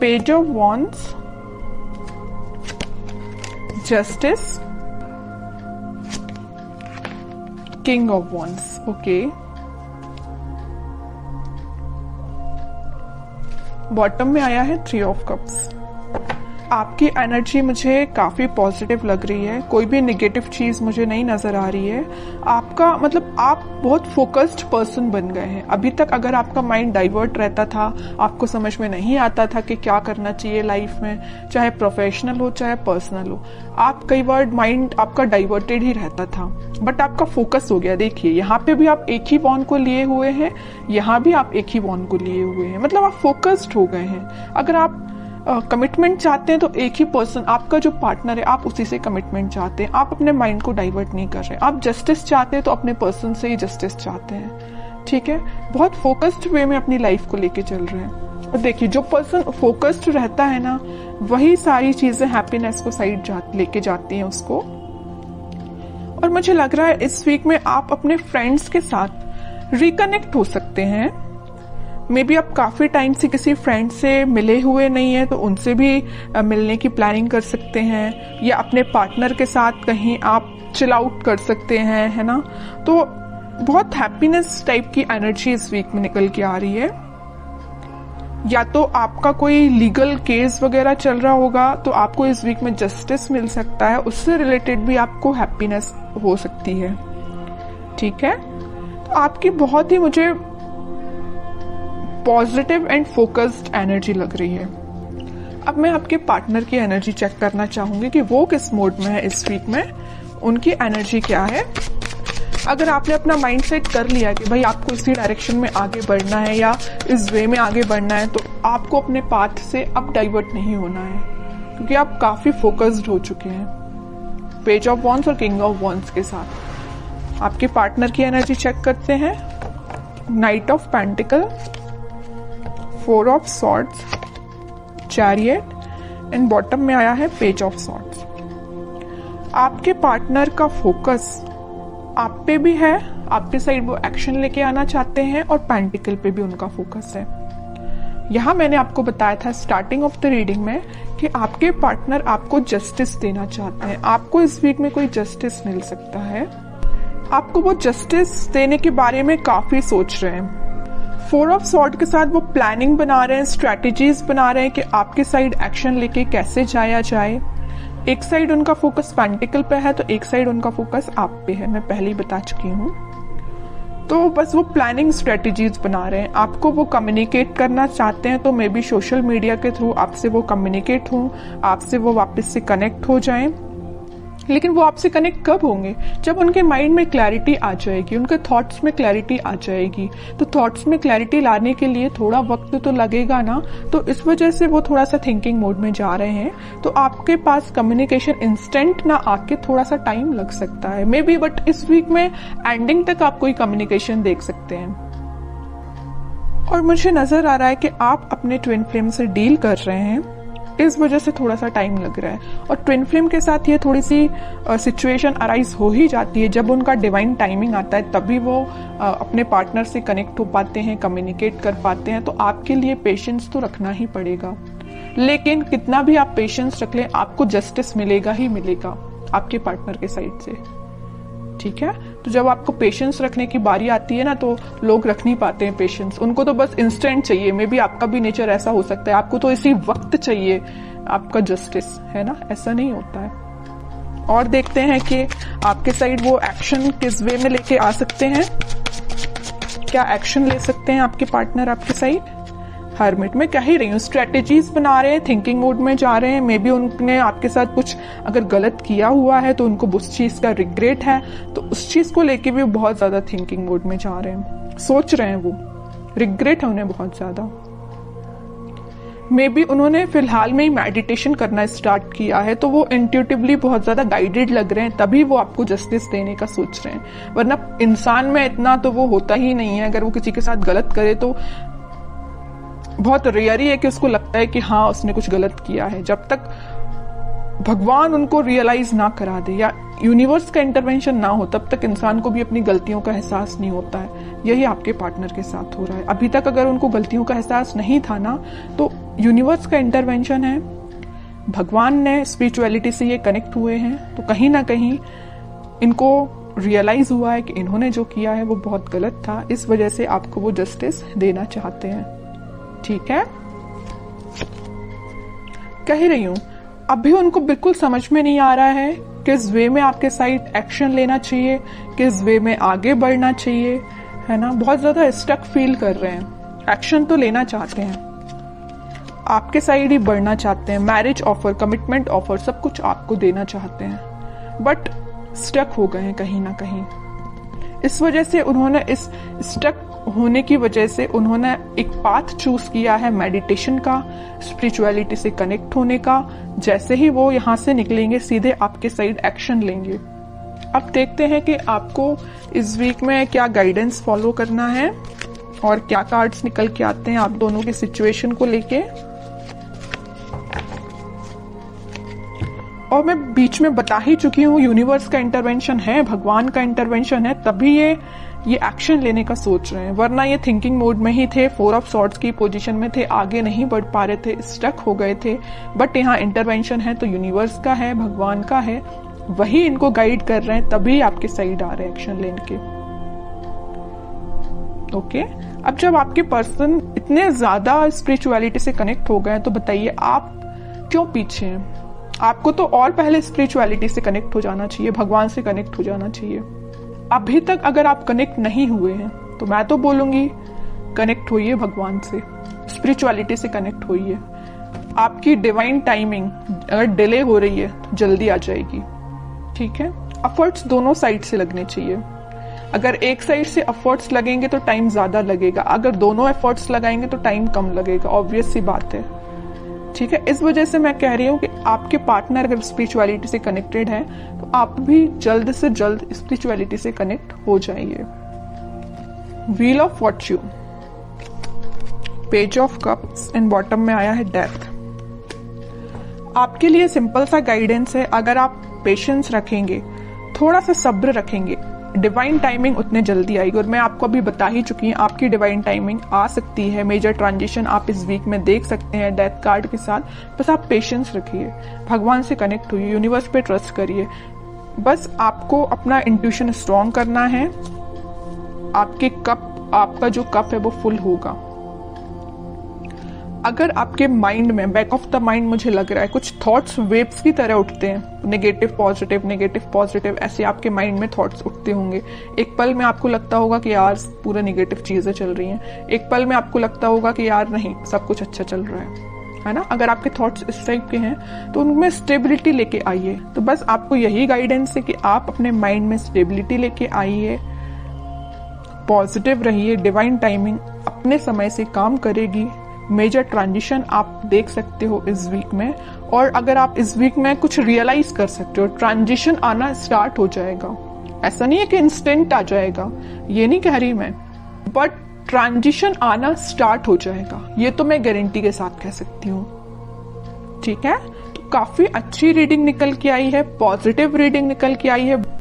Page of wands, justice, king of wands. Okay, bottom में आया है थ्री ऑफ कप्स। आपकी एनर्जी मुझे काफी पॉजिटिव लग रही है, कोई भी नेगेटिव चीज मुझे नहीं नजर आ रही है। आपका मतलब आप बहुत फोकस्ड पर्सन बन गए हैं। अभी तक अगर आपका माइंड डाइवर्ट रहता था, आपको समझ में नहीं आता था कि क्या करना चाहिए लाइफ में, चाहे प्रोफेशनल हो चाहे पर्सनल हो, आप कई बार माइंड आपका डाइवर्टेड ही रहता था, बट आपका फोकस हो गया। देखिए यहाँ पे भी आप एक ही वॉन्ड को लिए हुए हैं, यहाँ भी आप एक ही वॉन्ड को लिए हुए हैं, मतलब आप फोकस्ड हो गए हैं। अगर आप कमिटमेंट चाहते हैं तो एक ही पर्सन, आपका जो पार्टनर है, आप उसी से कमिटमेंट चाहते हैं, आप अपने माइंड को डाइवर्ट नहीं कर रहे। आप जस्टिस चाहते हैं तो अपने पर्सन से ही जस्टिस चाहते हैं, ठीक है। बहुत फोकस्ड वे में अपनी लाइफ को लेके चल रहे हैं। और देखिए जो पर्सन फोकस्ड रहता है ना, वही सारी चीजें हैप्पीनेस को साइड लेके जाती हैं उसको। और मुझे लग रहा है इस वीक में आप अपने फ्रेंड्स के साथ रिकनेक्ट हो सकते हैं। मे बी आप काफी टाइम से किसी फ्रेंड से मिले हुए नहीं है, तो उनसे भी मिलने की प्लानिंग कर सकते हैं, या अपने पार्टनर के साथ कहीं आप चिल आउट कर सकते हैं, है ना। तो बहुत हैप्पीनेस टाइप की एनर्जी इस वीक में निकल के आ रही है। या तो आपका कोई लीगल केस वगैरह चल रहा होगा, तो आपको इस वीक में जस्टिस मिल सकता है, उससे रिलेटेड भी आपको हैप्पीनेस हो सकती है, ठीक है। तो आपकी बहुत ही मुझे पॉजिटिव एंड फोकस्ड एनर्जी लग रही है। अब मैं आपके पार्टनर की एनर्जी चेक करना चाहूंगी कि वो किस मोड में है इस वीक में, उनकी एनर्जी क्या है। अगर आपने अपना माइंड सेट कर लिया कि भाई आपको इसी डायरेक्शन में आगे बढ़ना है या इस वे में आगे बढ़ना है, तो आपको अपने पाथ से अब डाइवर्ट नहीं होना है, क्योंकि आप काफी फोकस्ड हो चुके हैं पेज ऑफ वॉन्ड्स और किंग ऑफ वॉन्ड्स के साथ। आपके पार्टनर की एनर्जी चेक करते हैं। Night of pentacle, four of swords, chariot and bottom में आया है पेज ऑफ सॉर्ड्स। आपके पार्टनर का फोकस आप पे भी है, आपके साइड वो एक्शन लेके आना चाहते हैं, और पेंटिकल पे भी उनका फोकस है। यहां मैंने आपको बताया था स्टार्टिंग ऑफ द रीडिंग में कि आपके पार्टनर आपको जस्टिस देना चाहते हैं। आपको इस वीक में कोई जस्टिस मिल सकता है, आपको वो जस्टिस देने के बारे में काफी सोच रहे हैं। फोर ऑफ सॉर्ड के साथ वो प्लानिंग बना रहे हैं, स्ट्रैटेजीज बना रहे हैं कि आपके साइड एक्शन लेके कैसे जाया जाए। एक साइड उनका फोकस पेंटिकल पे है, तो एक साइड उनका फोकस आप पे है, मैं पहले ही बता चुकी हूँ। तो बस वो प्लानिंग स्ट्रेटेजीज बना रहे हैं। आपको वो कम्युनिकेट करना चाहते हैं, तो मे बी सोशल मीडिया के थ्रू आपसे वो कम्युनिकेट हो, आपसे वो वापस से कनेक्ट हो जाएं। लेकिन वो आपसे कनेक्ट कब होंगे? जब उनके माइंड में क्लैरिटी आ जाएगी, उनके थॉट्स में क्लैरिटी आ जाएगी। तो थॉट्स में क्लैरिटी लाने के लिए थोड़ा वक्त तो लगेगा ना, तो इस वजह से वो थोड़ा सा थिंकिंग मोड में जा रहे हैं। तो आपके पास कम्युनिकेशन इंस्टेंट ना आके थोड़ा सा टाइम लग सकता है मे बी, बट इस वीक में एंडिंग तक आप कोई कम्युनिकेशन देख सकते हैं। और मुझे नजर आ रहा है कि आप अपने ट्विन फ्लेम से डील कर रहे हैं, इस वजह से थोड़ा सा टाइम लग रहा है। और ट्विन फ्लेम के साथ ये थोड़ी सी सिचुएशन अराइज हो ही जाती है, जब उनका डिवाइन टाइमिंग आता है तभी वो अपने पार्टनर से कनेक्ट हो पाते हैं, कम्युनिकेट कर पाते हैं। तो आपके लिए पेशेंस तो रखना ही पड़ेगा, लेकिन कितना भी आप पेशेंस रख लें, आपको जस्टिस मिलेगा ही मिलेगा आपके पार्टनर के साइड से, ठीक है। तो जब आपको पेशेंस रखने की बारी आती है ना, तो लोग रख नहीं पाते हैं पेशेंस, उनको तो बस इंस्टेंट चाहिए। मे बी आपका भी नेचर ऐसा हो सकता है, आपको तो इसी वक्त चाहिए आपका जस्टिस, है ना, ऐसा नहीं होता है। और देखते हैं कि आपके साइड वो एक्शन किस वे में लेके आ सकते हैं, क्या एक्शन ले सकते हैं आपके पार्टनर आपके साइड। हर्मिट में कह ही रही हूँ, स्ट्रेटेजीज बना रहे हैं, थिंकिंग मोड में जा रहे हैं। मे बी उनने आपके साथ कुछ अगर गलत किया हुआ है तो उनको उस चीज का रिग्रेट है, तो उस चीज को लेके भी बहुत ज्यादा थिंकिंग मोड में जा रहे हैं, सोच रहे हैं, वो रिग्रेट है उन्हें बहुत ज्यादा। मे बी उन्होंने फिलहाल में ही मेडिटेशन करना स्टार्ट किया है, तो वो इंट्यूटिवली बहुत ज्यादा गाइडेड लग रहे हैं, तभी वो आपको जस्टिस देने का सोच रहे हैं। वरना इंसान में इतना तो वो होता ही नहीं है, अगर वो किसी के साथ गलत करे तो बहुत रेयर ही है कि उसको लगता है कि हाँ उसने कुछ गलत किया है। जब तक भगवान उनको रियलाइज ना करा दे या यूनिवर्स का इंटरवेंशन ना हो, तब तक इंसान को भी अपनी गलतियों का एहसास नहीं होता है। यही आपके पार्टनर के साथ हो रहा है। अभी तक अगर उनको गलतियों का एहसास नहीं था ना, तो यूनिवर्स का इंटरवेंशन है, भगवान ने स्पिरिचुअलिटी से ये कनेक्ट हुए हैं, तो कहीं ना कहीं इनको रियलाइज हुआ है कि इन्होंने जो किया है वो बहुत गलत था, इस वजह से आपको वो जस्टिस देना चाहते हैं। ठीक है, कह रही हूं अभी उनको बिल्कुल समझ में नहीं आ रहा है किस वे में आपके साइड एक्शन लेना चाहिए, किस वे में आगे बढ़ना चाहिए, है ना। बहुत ज्यादा स्टक फील कर रहे हैं। एक्शन तो लेना चाहते हैं, आपके साइड ही बढ़ना चाहते हैं, मैरिज ऑफर, कमिटमेंट ऑफर, सब कुछ आपको देना चाहते हैं, बट स्टक हो गए हैं कहीं ना कहीं। इस वजह से उन्होंने, इस स्टक होने की वजह से उन्होंने एक पाथ चूज किया है मेडिटेशन का, स्पिरिचुअलिटी से कनेक्ट होने का। जैसे ही वो यहाँ से निकलेंगे सीधे आपके साइड एक्शन लेंगे। अब देखते हैं कि आपको इस वीक में क्या गाइडेंस फॉलो करना है और क्या कार्ड्स निकल के आते हैं आप दोनों के सिचुएशन को लेके। और मैं बीच में बता ही चुकी हूँ, यूनिवर्स का इंटरवेंशन है, भगवान का इंटरवेंशन है, तभी ये एक्शन लेने का सोच रहे हैं, वरना ये थिंकिंग मोड में ही थे, 4 ऑफ सॉर्ड्स की पोजीशन में थे, आगे नहीं बढ़ पा रहे थे, स्टक हो गए थे। बट यहाँ इंटरवेंशन है तो यूनिवर्स का है, भगवान का है, वही इनको गाइड कर रहे हैं, तभी आपके साइड आ रहे हैं एक्शन लेने के। ओके, अब जब आपके पर्सन इतने ज्यादा स्पिरिचुअलिटी से कनेक्ट हो गए तो बताइए आप क्यों पीछे हैं? आपको तो और पहले स्पिरिचुअलिटी से कनेक्ट हो जाना चाहिए, भगवान से कनेक्ट हो जाना चाहिए। अभी तक अगर आप कनेक्ट नहीं हुए हैं तो मैं तो बोलूंगी कनेक्ट होइए भगवान से, स्पिरिचुअलिटी से कनेक्ट होइए। आपकी डिवाइन टाइमिंग अगर डिले हो रही है तो जल्दी आ जाएगी। ठीक है, एफर्ट्स दोनों साइड से लगने चाहिए। अगर एक साइड से एफर्ट्स लगेंगे तो टाइम ज्यादा लगेगा, अगर दोनों एफर्ट्स लगाएंगे तो टाइम कम लगेगा, ऑब्वियस सी बात है। ठीक है, इस वजह से मैं कह रही हूँ कि आपके पार्टनर अगर स्पिरिचुअलिटी से कनेक्टेड है तो आप भी जल्द से जल्द स्पिरिचुअलिटी से कनेक्ट हो जाइए। Wheel of Fortune, page of cups and bottom में आया है डेथ। आपके लिए सिंपल सा गाइडेंस है, अगर आप पेशेंस रखेंगे, थोड़ा सा सब्र रखेंगे, डिवाइन टाइमिंग उतने जल्दी आएगी। और मैं आपको अभी बता ही चुकी हूँ आपकी डिवाइन टाइमिंग आ सकती है, मेजर ट्रांजिशन आप इस वीक में देख सकते हैं डेथ कार्ड के साथ। बस आप पेशेंस रखिए, भगवान से कनेक्ट होइए, यूनिवर्स पे ट्रस्ट करिए। बस आपको अपना इंट्यूशन स्ट्रॉन्ग करना है, आपका जो कप है वो फुल होगा। अगर आपके माइंड में, बैक ऑफ द माइंड मुझे लग रहा है कुछ थॉट्स वेव्स की तरह उठते हैं, नेगेटिव पॉजिटिव ऐसे आपके माइंड में थॉट्स उठते होंगे। एक पल में आपको लगता होगा कि यार पूरे नेगेटिव चीजें चल रही हैं, एक पल में आपको लगता होगा कि यार नहीं सब कुछ अच्छा चल रहा है ना। अगर आपके थॉट्स इस टाइप के हैं तो उनमें स्टेबिलिटी लेके आइए। तो बस आपको यही गाइडेंस है कि आप अपने माइंड में स्टेबिलिटी लेके आइए, पॉजिटिव रहिए, डिवाइन टाइमिंग अपने समय से काम करेगी। मेजर ट्रांजिशन आप देख सकते हो इस वीक में, और अगर आप इस वीक में कुछ रियलाइज कर सकते हो, ट्रांजिशन आना स्टार्ट हो जाएगा। ऐसा नहीं है कि इंस्टेंट आ जाएगा, ये नहीं कह रही मैं, बट ट्रांजिशन आना स्टार्ट हो जाएगा, ये तो मैं गारंटी के साथ कह सकती हूँ। ठीक है, तो काफी अच्छी रीडिंग निकल के आई है, पॉजिटिव रीडिंग निकल के आई है।